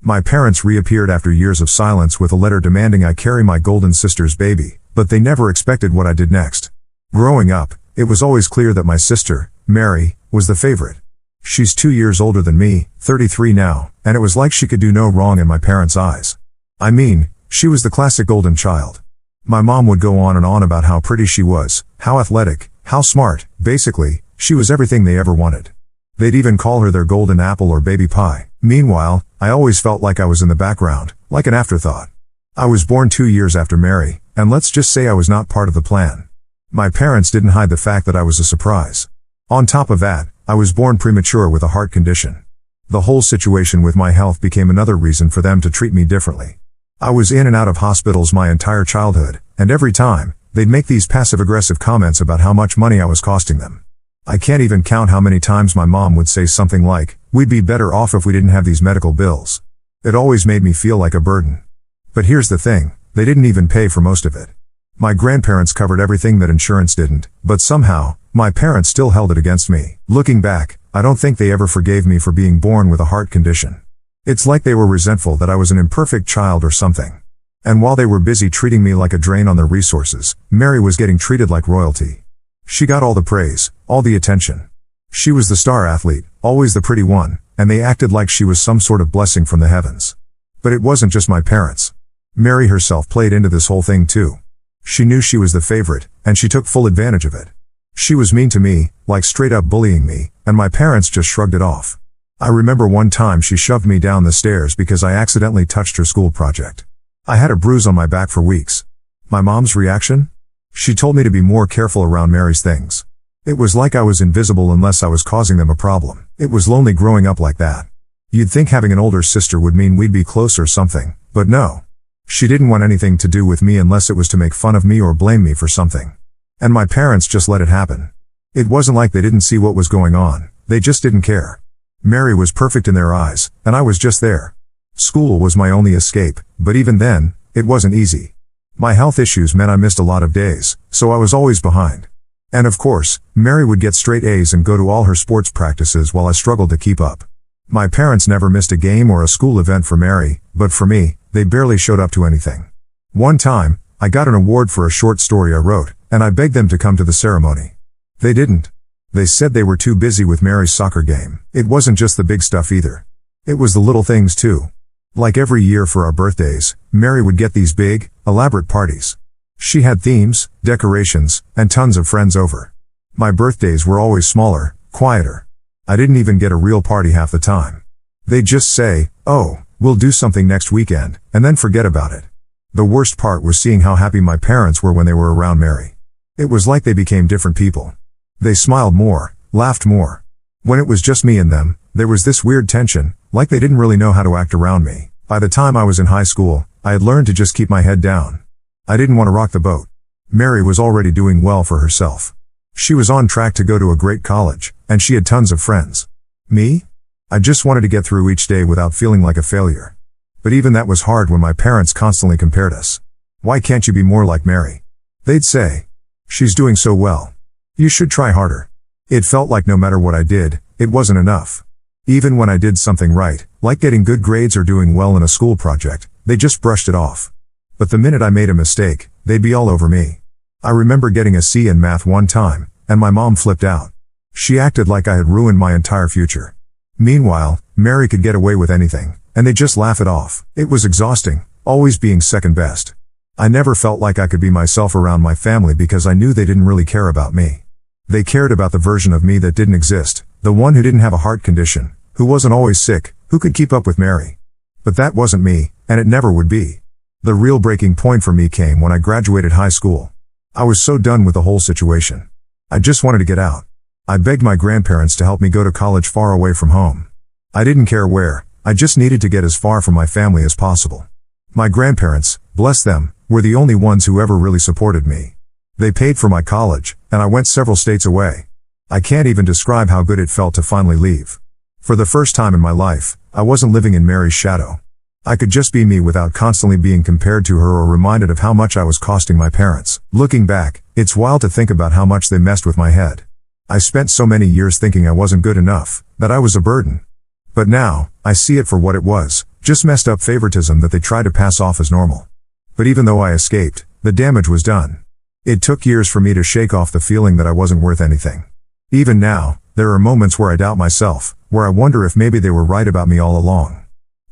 My parents reappeared after years of silence with a letter demanding I carry my golden sister's baby, but they never expected what I did next. Growing up, it was always clear that my sister, Mary, was the favorite. She's 2 years older than me, 33 now, and it was like she could do no wrong in my parents' eyes. I mean, she was the classic golden child. My mom would go on and on about how pretty she was, how athletic, how smart. Basically, she was everything they ever wanted. They'd even call her their golden apple or baby pie. Meanwhile, I always felt like I was in the background, like an afterthought. I was born 2 years after Mary, and let's just say I was not part of the plan. My parents didn't hide the fact that I was a surprise. On top of that, I was born premature with a heart condition. The whole situation with my health became another reason for them to treat me differently. I was in and out of hospitals my entire childhood, and every time, they'd make these passive-aggressive comments about how much money I was costing them. I can't even count how many times my mom would say something like, "We'd be better off if we didn't have these medical bills." It always made me feel like a burden. But here's the thing, they didn't even pay for most of it. My grandparents covered everything that insurance didn't, but somehow, my parents still held it against me. Looking back, I don't think they ever forgave me for being born with a heart condition. It's like they were resentful that I was an imperfect child or something. And while they were busy treating me like a drain on their resources, Mary was getting treated like royalty. She got all the praise, all the attention. She was the star athlete, always the pretty one, and they acted like she was some sort of blessing from the heavens. But it wasn't just my parents. Mary herself played into this whole thing too. She knew she was the favorite, and she took full advantage of it. She was mean to me, like straight up bullying me, and my parents just shrugged it off. I remember one time she shoved me down the stairs because I accidentally touched her school project. I had a bruise on my back for weeks. My mom's reaction? She told me to be more careful around Mary's things. It was like I was invisible unless I was causing them a problem. It was lonely growing up like that. You'd think having an older sister would mean we'd be close or something, but no. She didn't want anything to do with me unless it was to make fun of me or blame me for something. And my parents just let it happen. It wasn't like they didn't see what was going on, they just didn't care. Mary was perfect in their eyes, and I was just there. School was my only escape, but even then, it wasn't easy. My health issues meant I missed a lot of days, so I was always behind. And of course, Mary would get straight A's and go to all her sports practices while I struggled to keep up. My parents never missed a game or a school event for Mary, but for me, they barely showed up to anything. One time, I got an award for a short story I wrote, and I begged them to come to the ceremony. They didn't. They said they were too busy with Mary's soccer game. It wasn't just the big stuff either. It was the little things too. Like every year for our birthdays, Mary would get these big, elaborate parties. She had themes, decorations, and tons of friends over. My birthdays were always smaller, quieter. I didn't even get a real party half the time. They'd just say, "Oh, we'll do something next weekend," and then forget about it. The worst part was seeing how happy my parents were when they were around Mary. It was like they became different people. They smiled more, laughed more. When it was just me and them, there was this weird tension, like they didn't really know how to act around me. By the time I was in high school, I had learned to just keep my head down. I didn't want to rock the boat. Mary was already doing well for herself. She was on track to go to a great college, and she had tons of friends. Me? I just wanted to get through each day without feeling like a failure. But even that was hard when my parents constantly compared us. "Why can't you be more like Mary?" they'd say. "She's doing so well. You should try harder." It felt like no matter what I did, it wasn't enough. Even when I did something right, like getting good grades or doing well in a school project, they just brushed it off. But the minute I made a mistake, they'd be all over me. I remember getting a C in math one time, and my mom flipped out. She acted like I had ruined my entire future. Meanwhile, Mary could get away with anything, and they'd just laugh it off. It was exhausting, always being second best. I never felt like I could be myself around my family because I knew they didn't really care about me. They cared about the version of me that didn't exist, the one who didn't have a heart condition, who wasn't always sick, who could keep up with Mary. But that wasn't me, and it never would be. The real breaking point for me came when I graduated high school. I was so done with the whole situation. I just wanted to get out. I begged my grandparents to help me go to college far away from home. I didn't care where, I just needed to get as far from my family as possible. My grandparents, bless them, were the only ones who ever really supported me. They paid for my college, and I went several states away. I can't even describe how good it felt to finally leave. For the first time in my life, I wasn't living in Mary's shadow. I could just be me without constantly being compared to her or reminded of how much I was costing my parents. Looking back, it's wild to think about how much they messed with my head. I spent so many years thinking I wasn't good enough, that I was a burden. But now, I see it for what it was, just messed up favoritism that they tried to pass off as normal. But even though I escaped, the damage was done. It took years for me to shake off the feeling that I wasn't worth anything. Even now, there are moments where I doubt myself, where I wonder if maybe they were right about me all along.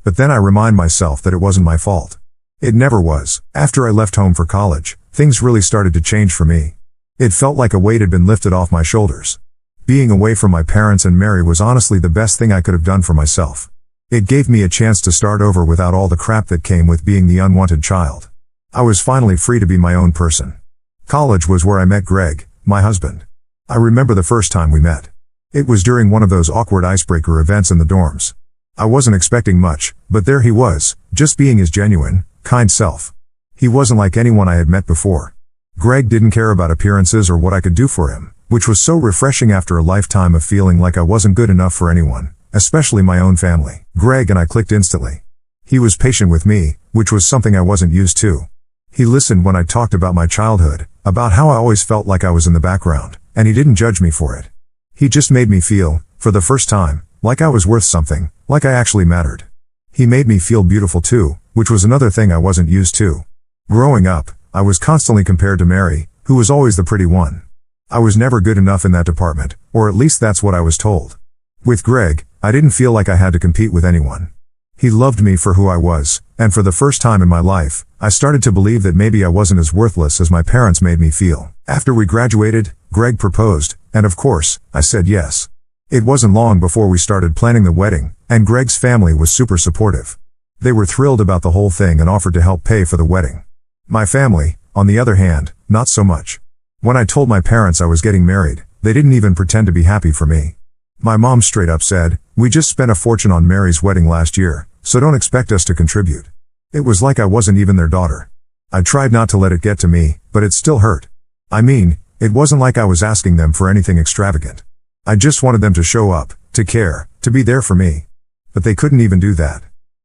But then I remind myself that it wasn't my fault. It never was. After I left home for college, things really started to change for me. It felt like a weight had been lifted off my shoulders. Being away from my parents and Mary was honestly the best thing I could have done for myself. It gave me a chance to start over without all the crap that came with being the unwanted child. I was finally free to be my own person. College was where I met Greg, my husband. I remember the first time we met. It was during one of those awkward icebreaker events in the dorms. I wasn't expecting much, but there he was, just being his genuine, kind self. He wasn't like anyone I had met before. Greg didn't care about appearances or what I could do for him, which was so refreshing after a lifetime of feeling like I wasn't good enough for anyone, especially my own family. Greg and I clicked instantly. He was patient with me, which was something I wasn't used to. He listened when I talked about my childhood, about how I always felt like I was in the background, and he didn't judge me for it. He just made me feel, for the first time, like I was worth something, like I actually mattered. He made me feel beautiful too, which was another thing I wasn't used to. Growing up, I was constantly compared to Mary, who was always the pretty one. I was never good enough in that department, or at least that's what I was told. With Greg, I didn't feel like I had to compete with anyone. He loved me for who I was, and for the first time in my life, I started to believe that maybe I wasn't as worthless as my parents made me feel. After we graduated, Greg proposed, and of course, I said yes. It wasn't long before we started planning the wedding, and Greg's family was super supportive. They were thrilled about the whole thing and offered to help pay for the wedding. My family, on the other hand, not so much. When I told my parents I was getting married, they didn't even pretend to be happy for me. My mom straight up said, "We just spent a fortune on Mary's wedding last year, so don't expect us to contribute." It was like I wasn't even their daughter. I tried not to let it get to me, but it still hurt. I mean, it wasn't like I was asking them for anything extravagant. I just wanted them to show up, to care, to be there for me. But they couldn't even do that.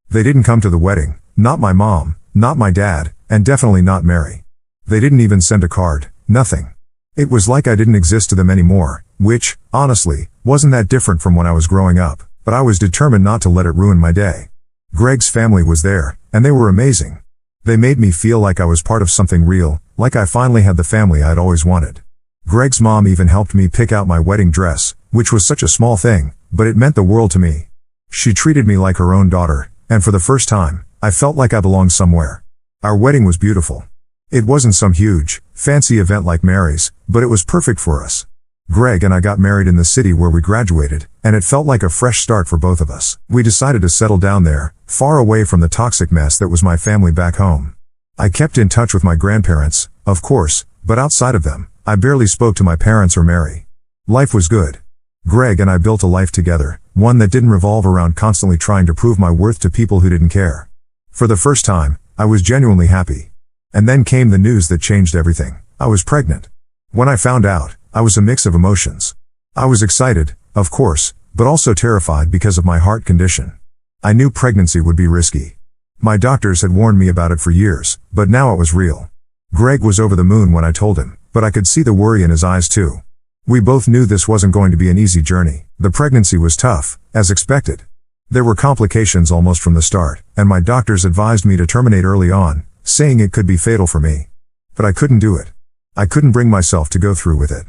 They didn't come to the wedding, not my mom, not my dad, and definitely not Mary. They didn't even send a card, nothing. It was like I didn't exist to them anymore, which, honestly, wasn't that different from when I was growing up, but I was determined not to let it ruin my day. Greg's family was there, and they were amazing. They made me feel like I was part of something real, like I finally had the family I'd always wanted. Greg's mom even helped me pick out my wedding dress, which was such a small thing, but it meant the world to me. She treated me like her own daughter, and for the first time, I felt like I belonged somewhere. Our wedding was beautiful. It wasn't some huge, fancy event like Mary's, but it was perfect for us. Greg and I got married in the city where we graduated, and it felt like a fresh start for both of us. We decided to settle down there, far away from the toxic mess that was my family back home. I kept in touch with my grandparents, of course, but outside of them, I barely spoke to my parents or Mary. Life was good. Greg and I built a life together, one that didn't revolve around constantly trying to prove my worth to people who didn't care. For the first time, I was genuinely happy. And then came the news that changed everything. I was pregnant. When I found out, I was a mix of emotions. I was excited, of course, but also terrified because of my heart condition. I knew pregnancy would be risky. My doctors had warned me about it for years, but now it was real. Greg was over the moon when I told him, but I could see the worry in his eyes too. We both knew this wasn't going to be an easy journey. The pregnancy was tough, as expected. There were complications almost from the start, and my doctors advised me to terminate early on, saying it could be fatal for me. But I couldn't do it. I couldn't bring myself to go through with it.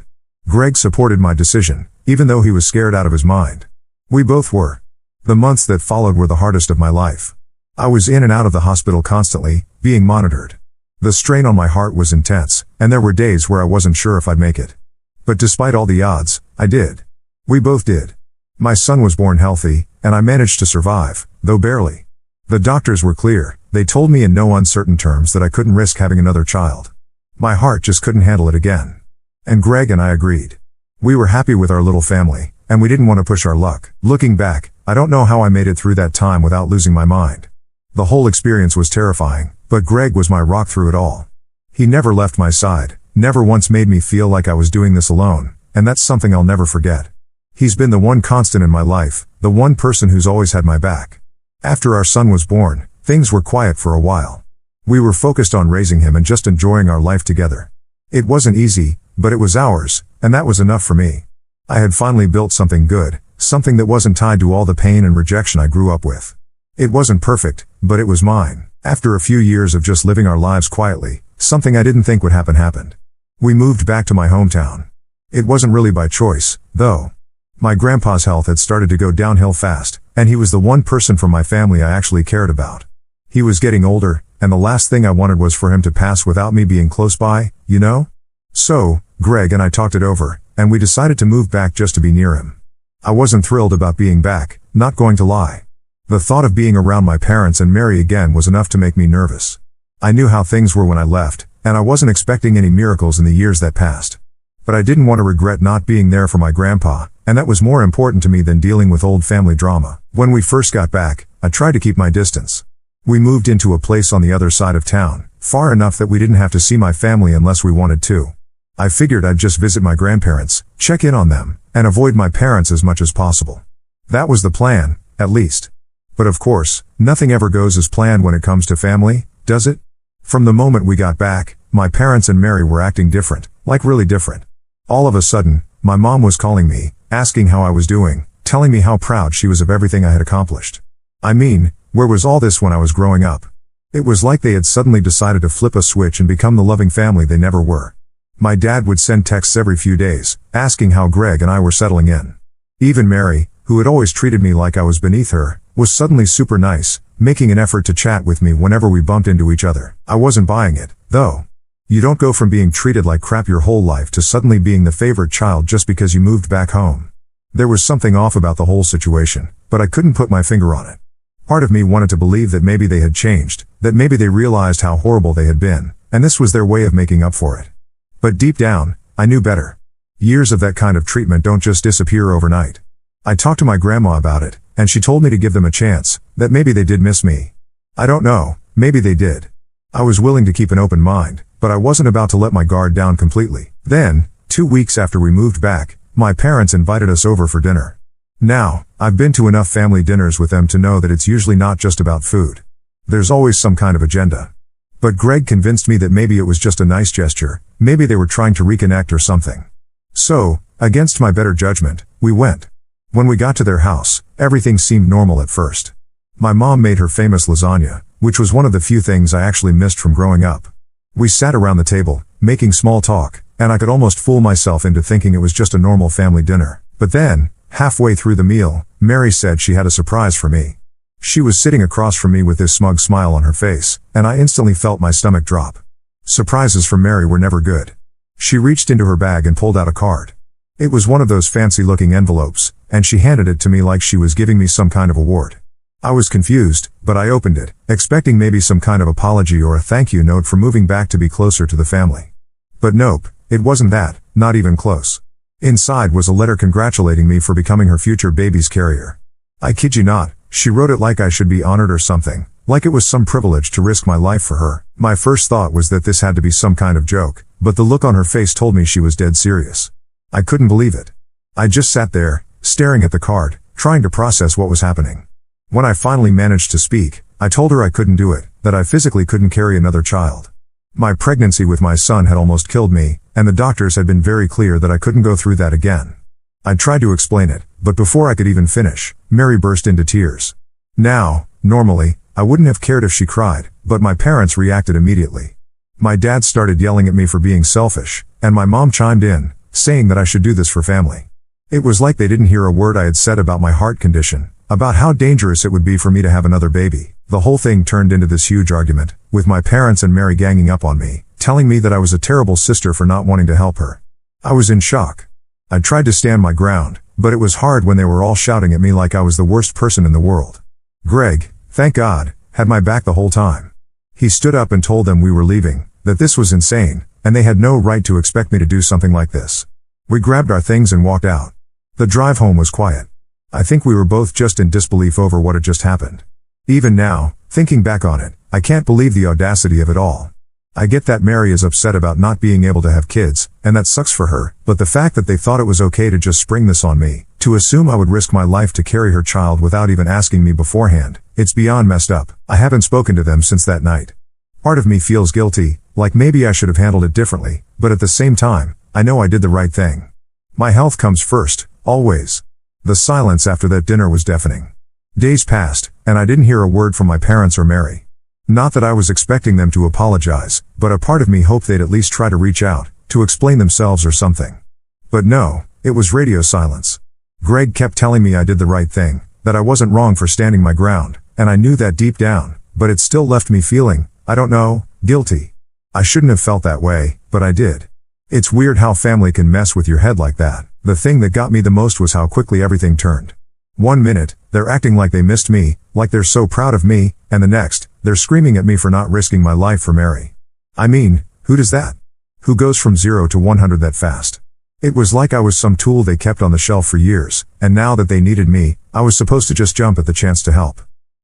Greg supported my decision, even though he was scared out of his mind. We both were. The months that followed were the hardest of my life. I was in and out of the hospital constantly, being monitored. The strain on my heart was intense, and there were days where I wasn't sure if I'd make it. But despite all the odds, I did. We both did. My son was born healthy, and I managed to survive, though barely. The doctors were clear. They told me in no uncertain terms that I couldn't risk having another child. My heart just couldn't handle it again. And Greg and I agreed. We were happy with our little family, and we didn't want to push our luck. Looking back, I don't know how I made it through that time without losing my mind. The whole experience was terrifying, but Greg was my rock through it all. He never left my side, never once made me feel like I was doing this alone, and that's something I'll never forget. He's been the one constant in my life, the one person who's always had my back. After our son was born, things were quiet for a while. We were focused on raising him and just enjoying our life together. It wasn't easy, but it was ours, and that was enough for me. I had finally built something good, something that wasn't tied to all the pain and rejection I grew up with. It wasn't perfect, but it was mine. After a few years of just living our lives quietly, something I didn't think would happen happened. We moved back to my hometown. It wasn't really by choice, though. My grandpa's health had started to go downhill fast, and he was the one person from my family I actually cared about. He was getting older, and the last thing I wanted was for him to pass without me being close by, you know? So, Greg and I talked it over, and we decided to move back just to be near him. I wasn't thrilled about being back, not going to lie. The thought of being around my parents and Mary again was enough to make me nervous. I knew how things were when I left, and I wasn't expecting any miracles in the years that passed. But I didn't want to regret not being there for my grandpa, and that was more important to me than dealing with old family drama. When we first got back, I tried to keep my distance. We moved into a place on the other side of town, far enough that we didn't have to see my family unless we wanted to. I figured I'd just visit my grandparents, check in on them, and avoid my parents as much as possible. That was the plan, at least. But of course, nothing ever goes as planned when it comes to family, does it? From the moment we got back, my parents and Mary were acting different, like really different. All of a sudden, my mom was calling me, asking how I was doing, telling me how proud she was of everything I had accomplished. I mean, where was all this when I was growing up? It was like they had suddenly decided to flip a switch and become the loving family they never were. My dad would send texts every few days, asking how Greg and I were settling in. Even Mary, who had always treated me like I was beneath her, was suddenly super nice, making an effort to chat with me whenever we bumped into each other. I wasn't buying it, though. You don't go from being treated like crap your whole life to suddenly being the favorite child just because you moved back home. There was something off about the whole situation, but I couldn't put my finger on it. Part of me wanted to believe that maybe they had changed, that maybe they realized how horrible they had been, and this was their way of making up for it. But deep down, I knew better. Years of that kind of treatment don't just disappear overnight. I talked to my grandma about it, and she told me to give them a chance, that maybe they did miss me. I don't know, maybe they did. I was willing to keep an open mind, but I wasn't about to let my guard down completely. Then, 2 weeks after we moved back, my parents invited us over for dinner. Now, I've been to enough family dinners with them to know that it's usually not just about food. There's always some kind of agenda. But Greg convinced me that maybe it was just a nice gesture, maybe they were trying to reconnect or something. So, against my better judgment, we went. When we got to their house, everything seemed normal at first. My mom made her famous lasagna, which was one of the few things I actually missed from growing up. We sat around the table, making small talk, and I could almost fool myself into thinking it was just a normal family dinner. But then, halfway through the meal, Mary said she had a surprise for me. She was sitting across from me with this smug smile on her face, and I instantly felt my stomach drop. Surprises from Mary were never good. She reached into her bag and pulled out a card. It was one of those fancy-looking envelopes, and she handed it to me like she was giving me some kind of award. I was confused, but I opened it, expecting maybe some kind of apology or a thank you note for moving back to be closer to the family. But nope, it wasn't that, not even close. Inside was a letter congratulating me for becoming her future baby's carrier. I kid you not, she wrote it like I should be honored or something, like it was some privilege to risk my life for her. My first thought was that this had to be some kind of joke, but the look on her face told me she was dead serious. I couldn't believe it. I just sat there, staring at the card, trying to process what was happening. When I finally managed to speak, I told her I couldn't do it, that I physically couldn't carry another child. My pregnancy with my son had almost killed me, and the doctors had been very clear that I couldn't go through that again. I tried to explain it, but before I could even finish, Mary burst into tears. Now, normally, I wouldn't have cared if she cried, but my parents reacted immediately. My dad started yelling at me for being selfish, and my mom chimed in, saying that I should do this for family. It was like they didn't hear a word I had said about my heart condition, about how dangerous it would be for me to have another baby. The whole thing turned into this huge argument, with my parents and Mary ganging up on me, telling me that I was a terrible sister for not wanting to help her. I was in shock. I tried to stand my ground, but it was hard when they were all shouting at me like I was the worst person in the world. Greg, thank God, had my back the whole time. He stood up and told them we were leaving, that this was insane, and they had no right to expect me to do something like this. We grabbed our things and walked out. The drive home was quiet. I think we were both just in disbelief over what had just happened. Even now, thinking back on it, I can't believe the audacity of it all. I get that Mary is upset about not being able to have kids, and that sucks for her, but the fact that they thought it was okay to just spring this on me, to assume I would risk my life to carry her child without even asking me beforehand, it's beyond messed up. I haven't spoken to them since that night. Part of me feels guilty, like maybe I should have handled it differently, but at the same time, I know I did the right thing. My health comes first, always. The silence after that dinner was deafening. Days passed, and I didn't hear a word from my parents or Mary. Not that I was expecting them to apologize, but a part of me hoped they'd at least try to reach out, to explain themselves or something. But no, it was radio silence. Greg kept telling me I did the right thing, that I wasn't wrong for standing my ground, and I knew that deep down, but it still left me feeling, I don't know, guilty. I shouldn't have felt that way, but I did. It's weird how family can mess with your head like that. The thing that got me the most was how quickly everything turned. 1 minute, they're acting like they missed me, like they're so proud of me, and the next, they're screaming at me for not risking my life for Mary. I mean, who does that? Who goes from 0 to 100 that fast? It was like I was some tool they kept on the shelf for years, and now that they needed me, I was supposed to just jump at the chance to help.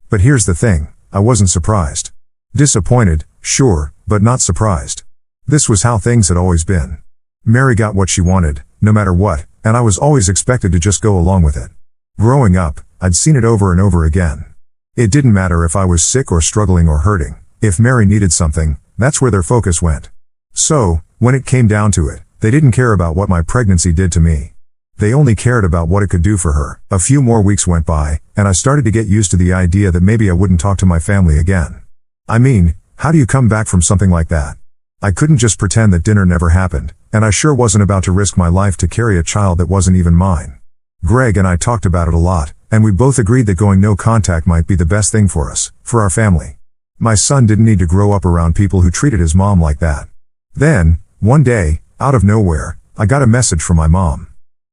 But here's the thing, I wasn't surprised. Disappointed, sure, but not surprised. This was how things had always been. Mary got what she wanted, no matter what, and I was always expected to just go along with it. Growing up, I'd seen it over and over again. It didn't matter if I was sick or struggling or hurting. If Mary needed something, that's where their focus went. So, when it came down to it, they didn't care about what my pregnancy did to me. They only cared about what it could do for her. A few more weeks went by, and I started to get used to the idea that maybe I wouldn't talk to my family again. I mean, how do you come back from something like that? I couldn't just pretend that dinner never happened, and I sure wasn't about to risk my life to carry a child that wasn't even mine. Greg and I talked about it a lot, and we both agreed that going no contact might be the best thing for us, for our family. My son didn't need to grow up around people who treated his mom like that. Then, one day, out of nowhere, I got a message from my mom.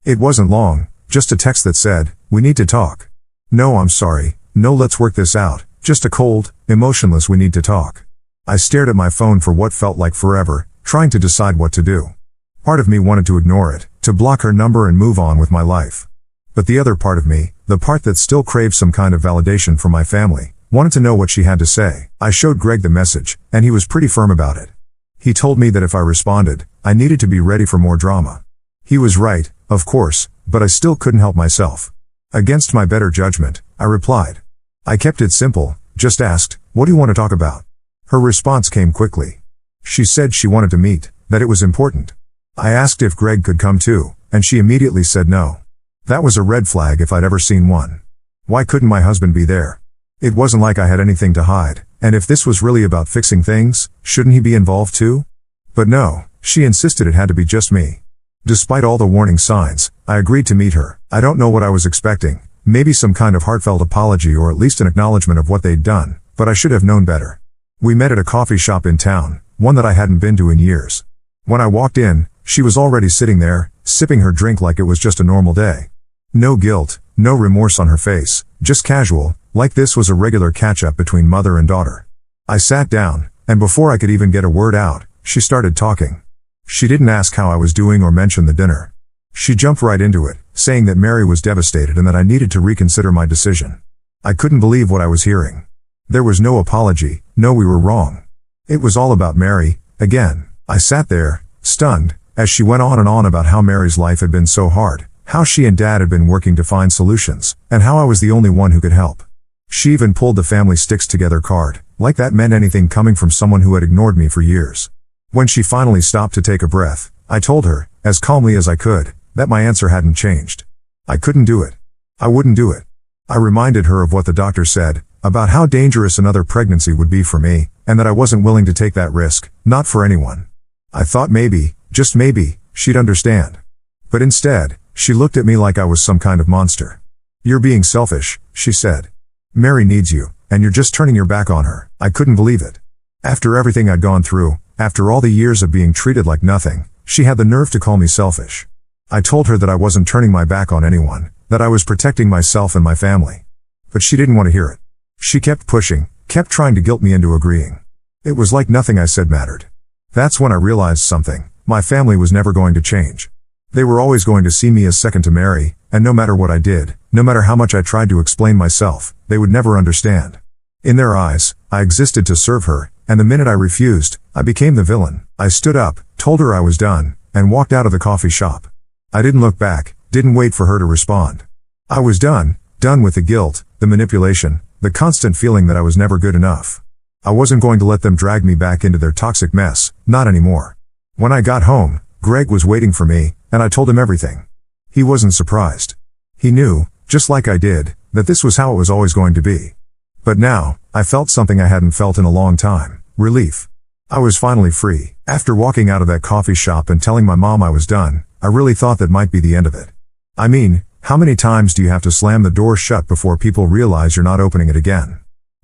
It wasn't long, just a text that said, "We need to talk." No, I'm sorry, no, let's work this out, just a cold, emotionless "we need to talk." I stared at my phone for what felt like forever, trying to decide what to do. Part of me wanted to ignore it, to block her number and move on with my life. But the other part of me, the part that still craved some kind of validation from my family, wanted to know what she had to say. I showed Greg the message, and he was pretty firm about it. He told me that if I responded, I needed to be ready for more drama. He was right, of course, but I still couldn't help myself. Against my better judgment, I replied. I kept it simple, just asked, "What do you want to talk about?" Her response came quickly. She said she wanted to meet, that it was important. I asked if Greg could come too, and she immediately said no. That was a red flag if I'd ever seen one. Why couldn't my husband be there? It wasn't like I had anything to hide, and if this was really about fixing things, shouldn't he be involved too? But no, she insisted it had to be just me. Despite all the warning signs, I agreed to meet her. I don't know what I was expecting, maybe some kind of heartfelt apology or at least an acknowledgement of what they'd done, but I should have known better. We met at a coffee shop in town, one that I hadn't been to in years. When I walked in, she was already sitting there, sipping her drink like it was just a normal day. No guilt, no remorse on her face, just casual, like this was a regular catch-up between mother and daughter. I sat down, and before I could even get a word out, she started talking. She didn't ask how I was doing or mention the dinner. She jumped right into it, saying that Mary was devastated and that I needed to reconsider my decision. I couldn't believe what I was hearing. There was no apology, no we were wrong. It was all about Mary, again. I sat there, stunned, as she went on and on about how Mary's life had been so hard, how she and Dad had been working to find solutions, and how I was the only one who could help. She even pulled the family sticks together card, like that meant anything coming from someone who had ignored me for years. When she finally stopped to take a breath, I told her, as calmly as I could, that my answer hadn't changed. I couldn't do it. I wouldn't do it. I reminded her of what the doctor said, about how dangerous another pregnancy would be for me, and that I wasn't willing to take that risk, not for anyone. I thought maybe, just maybe, she'd understand. But instead, she looked at me like I was some kind of monster. "You're being selfish," she said. "Mary needs you, and you're just turning your back on her." I couldn't believe it. After everything I'd gone through, after all the years of being treated like nothing, she had the nerve to call me selfish. I told her that I wasn't turning my back on anyone, that I was protecting myself and my family. But she didn't want to hear it. She kept pushing, kept trying to guilt me into agreeing. It was like nothing I said mattered. That's when I realized something. My family was never going to change. They were always going to see me as second to Mary, and no matter what I did, no matter how much I tried to explain myself, they would never understand. In their eyes, I existed to serve her, and the minute I refused, I became the villain. I stood up, told her I was done, and walked out of the coffee shop. I didn't look back, didn't wait for her to respond. I was done with the guilt, the manipulation, the constant feeling that I was never good enough. I wasn't going to let them drag me back into their toxic mess, not anymore. When I got home, Greg was waiting for me, and I told him everything. He wasn't surprised. He knew, just like I did, that this was how it was always going to be. But now, I felt something I hadn't felt in a long time: relief. I was finally free. After walking out of that coffee shop and telling my mom I was done, I really thought that might be the end of it. I mean, how many times do you have to slam the door shut before people realize you're not opening it again?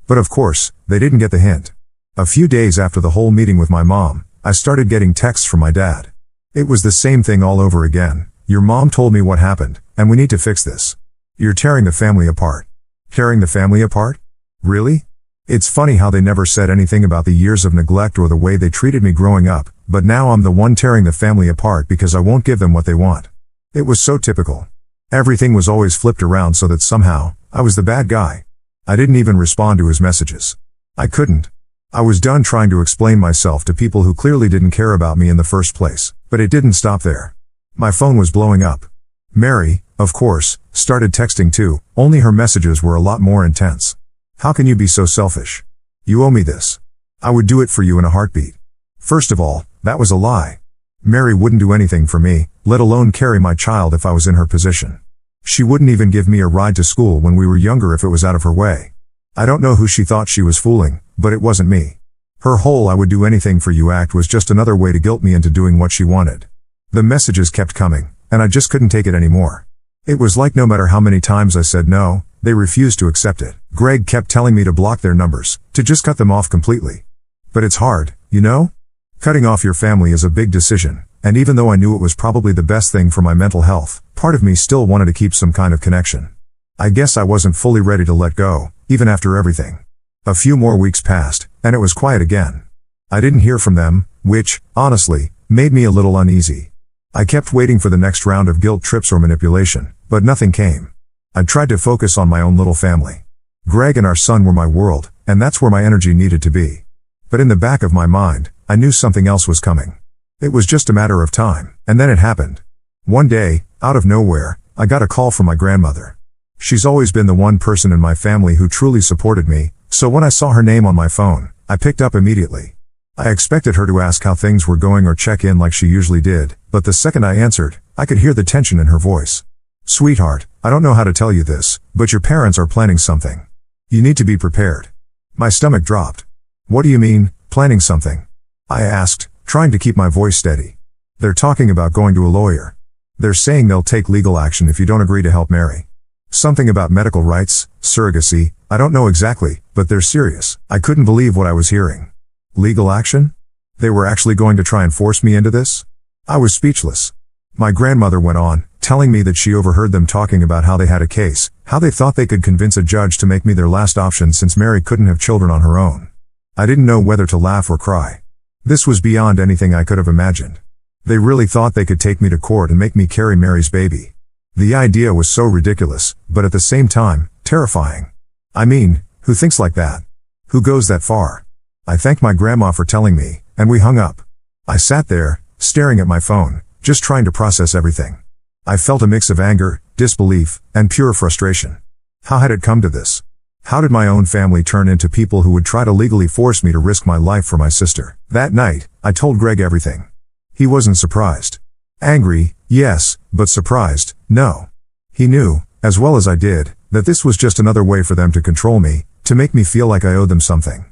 But of course, they didn't get the hint. A few days after the whole meeting with my mom, I started getting texts from my dad. It was the same thing all over again. Your mom told me what happened, and we need to fix this. You're tearing the family apart. Tearing the family apart? Really? It's funny how they never said anything about the years of neglect or the way they treated me growing up, but now I'm the one tearing the family apart because I won't give them what they want. It was so typical. Everything was always flipped around so that somehow, I was the bad guy. I didn't even respond to his messages. I couldn't. I was done trying to explain myself to people who clearly didn't care about me in the first place. But it didn't stop there. My phone was blowing up. Mary, of course, started texting too, only her messages were a lot more intense. How can you be so selfish? You owe me this. I would do it for you in a heartbeat. First of all, that was a lie. Mary wouldn't do anything for me, let alone carry my child if I was in her position. She wouldn't even give me a ride to school when we were younger if it was out of her way. I don't know who she thought she was fooling, but it wasn't me. Her whole "I would do anything for you" act was just another way to guilt me into doing what she wanted. The messages kept coming, and I just couldn't take it anymore. It was like no matter how many times I said no, they refused to accept it. Greg kept telling me to block their numbers, to just cut them off completely. But it's hard, you know? Cutting off your family is a big decision, and even though I knew it was probably the best thing for my mental health, part of me still wanted to keep some kind of connection. I guess I wasn't fully ready to let go, even after everything. A few more weeks passed, and it was quiet again. I didn't hear from them, which, honestly, made me a little uneasy. I kept waiting for the next round of guilt trips or manipulation, but nothing came. I tried to focus on my own little family. Greg and our son were my world, and that's where my energy needed to be. But in the back of my mind, I knew something else was coming. It was just a matter of time, and then it happened. One day, out of nowhere, I got a call from my grandmother. She's always been the one person in my family who truly supported me, so when I saw her name on my phone, I picked up immediately. I expected her to ask how things were going or check in like she usually did, but the second I answered, I could hear the tension in her voice. "Sweetheart, I don't know how to tell you this, but your parents are planning something. You need to be prepared." My stomach dropped. "What do you mean, planning something?" I asked, trying to keep my voice steady. "They're talking about going to a lawyer. They're saying they'll take legal action if you don't agree to help Mary. Something about medical rights, surrogacy, I don't know exactly, but they're serious." I couldn't believe what I was hearing. Legal action? They were actually going to try and force me into this? I was speechless. My grandmother went on, telling me that she overheard them talking about how they had a case, how they thought they could convince a judge to make me their last option since Mary couldn't have children on her own. I didn't know whether to laugh or cry. This was beyond anything I could have imagined. They really thought they could take me to court and make me carry Mary's baby. The idea was so ridiculous, but at the same time, terrifying. I mean, who thinks like that? Who goes that far? I thanked my grandma for telling me, and we hung up. I sat there, staring at my phone, just trying to process everything. I felt a mix of anger, disbelief, and pure frustration. How had it come to this? How did my own family turn into people who would try to legally force me to risk my life for my sister? That night, I told Greg everything. He wasn't surprised. Angry, yes, but surprised, no. He knew, as well as I did, that this was just another way for them to control me, to make me feel like I owed them something.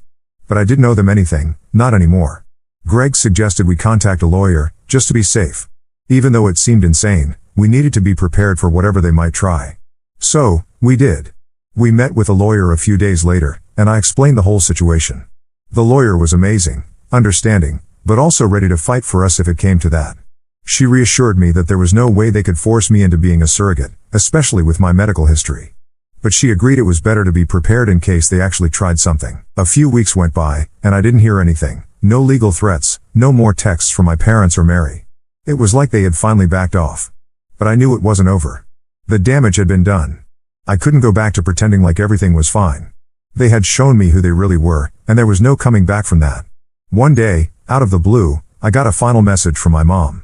But I didn't owe them anything, not anymore. Greg suggested we contact a lawyer, just to be safe. Even though it seemed insane, we needed to be prepared for whatever they might try. So, we did. We met with a lawyer a few days later, and I explained the whole situation. The lawyer was amazing, understanding, but also ready to fight for us if it came to that. She reassured me that there was no way they could force me into being a surrogate, especially with my medical history. But she agreed it was better to be prepared in case they actually tried something. A few weeks went by, and I didn't hear anything. No legal threats, no more texts from my parents or Mary. It was like they had finally backed off. But I knew it wasn't over. The damage had been done. I couldn't go back to pretending like everything was fine. They had shown me who they really were, and there was no coming back from that. One day, out of the blue, I got a final message from my mom.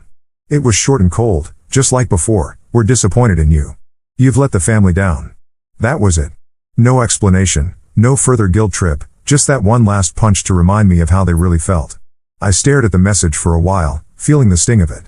It was short and cold, just like before. "We're disappointed in you. You've let the family down." That was it. No explanation, no further guilt trip, just that one last punch to remind me of how they really felt. I stared at the message for a while, feeling the sting of it.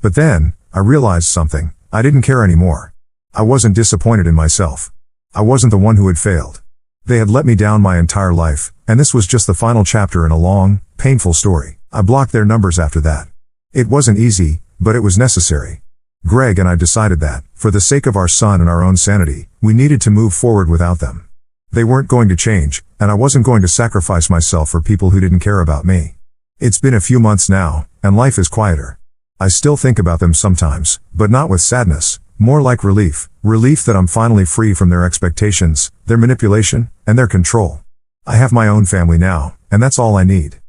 But then, I realized something. I didn't care anymore. I wasn't disappointed in myself. I wasn't the one who had failed. They had let me down my entire life, and this was just the final chapter in a long, painful story. I blocked their numbers after that. It wasn't easy, but it was necessary. Greg and I decided that, for the sake of our son and our own sanity, we needed to move forward without them. They weren't going to change, and I wasn't going to sacrifice myself for people who didn't care about me. It's been a few months now, and life is quieter. I still think about them sometimes, but not with sadness, more like relief. Relief that I'm finally free from their expectations, their manipulation, and their control. I have my own family now, and that's all I need.